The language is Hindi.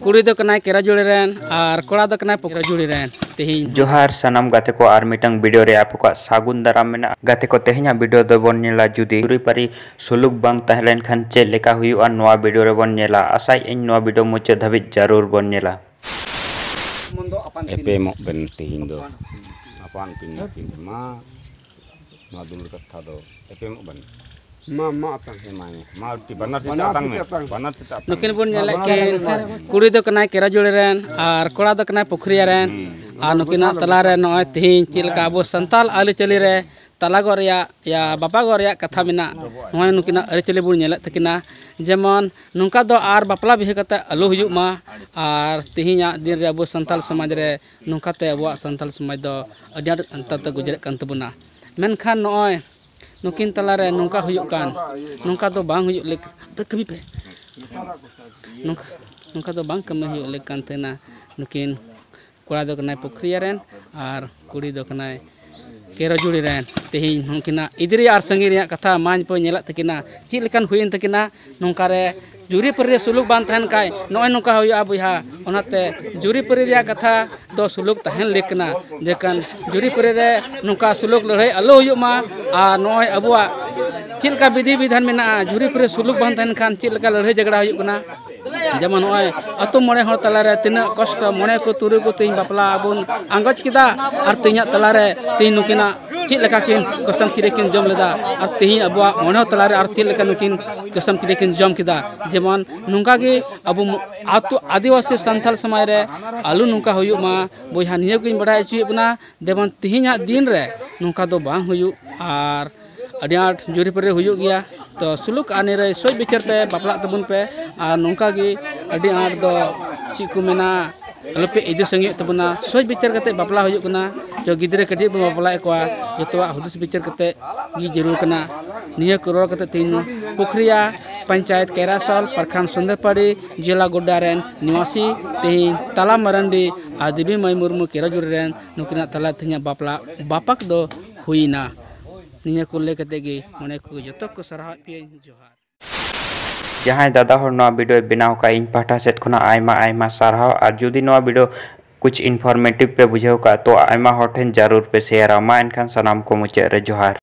कुड़ी दो कनाय केराजुली रेन और कोड़ा दो कनाय पोखराजुली रेन तेहिं जोहार सनाम गाते को आर मिटंग वीडियो रे आपको सागुन दाराम मेना गाते को तेहिना वीडियो दो बन नेला जुदी जुरी पारी सुलुक बांग तहलेन खान चे लेका हुयुआ नोआ वीडियो रे बन नेला आसाय इन नोआ वीडियो मुचे धाबि जरूर बन नेला एपे मो बेन तेहिन दो अपान पिन मा मा दुल कथा दो एपे मो बन मा अपang मा ती बनत तांग में बनत ता नुकिन बन नेला के कुड़ी दो कनाय केराजुली रेन और कोड़ा दो कनाय पोखरिया रेन और नुकिना तला रे नोय तेहिं चिलका अबो संताल आलिचली रे तलागो रेया या बापागो रेया कथा मेना नोय नुकिना आलिचली बुन नेला तकिना जेमन नुका दो आर बापला बिहे कते आलु हुयुग मा और तेहिया दिन रे अबो संताल समाज रे नुकाते अबो संताल समाज दो अडिया अंतर गुजरे कान तबुना मेनखान नोय नुकिन तला रे नुका हुयुग कान नुका दो बांग हुयुग लेक कमी पे नुका दो बांग कमी हुयुग लेक कान तेना नुकिन कोड़ा दो कनाय पोखरिया रेन और कुड़ी दो कनाय केराजुली रेन तेहिं नुकिना इदरी आर संगी रे कथा मांज पे नेला तकिना ची लेकान हुइन तकिना नुका रे जुरी परे सुलुक बान तहन काय नोय नुका हुयुआ बुहा ओनाते जुरी परे रे कथा दो सुलुक तहन लेकना जेकन जुरी परे रे नुका सुलुक लड़ाई आलो हुयुग मा आ नोय अबुआ चिलका विधि विधान मेना जुरी परे सुलुक बान तहन खान चिलका लड़ाई झगड़ा हुयुग कना जेमन नोय अतु मणे हर तला रे तिना कष्ट मणे को तुरु को तिन बापला अबुन आंगज किदा और तिना तला रे तिन नुकिना ची लेका किन कसम किरे किन जम लेदा और तिन अबुआ मणे तला रे और ती लेका नुकिन कसम किरे किन जम किदा जेमन नुका गे अबु आतु आदिवासी संथाल समाज रे आलु नुका हुयुग मा बोया निये किन बडाय चुयबना देमन तिहिना दिन रे नुका दो बांग हुयुग और अडियाट जुरी परे हुयुग गया तो सुलुक आने रे सोच बिचार पे बापला तबुन पे और नुका गे अडी आट दो ची को मेना अलपे इदि संगे तबुना सोच बिचार कते बापला हुयुग कना जो गिदरे कडी बो बापला एकवा जतवा हुदिस बिचार कते गी जरूर कना निये करोड़ कते तीन पोखरिया पंचायत केरासल प्रखंड सुंदरपाड़ी जिला गोड्डा रेन निवासी तेहिं तला मरंडी आदिबी मई मुर्मू केराजुली रेन नुकिना तला तिना बापला बापक दो हुईना निये को लेकते गे मने को जतो को सराह पे जोहार जहां दादा हर नोआ वीडियो बनाव का इन पाठा सेट खुना आयमा आयमा सारहाव और जुदी नोआ वीडियो कुछ इन्फॉर्मेटिव पे बुझाव का तो आयमा हर ठेन जरूर पे शेयर मा एनखान सनाम को मुचे रे जोहार।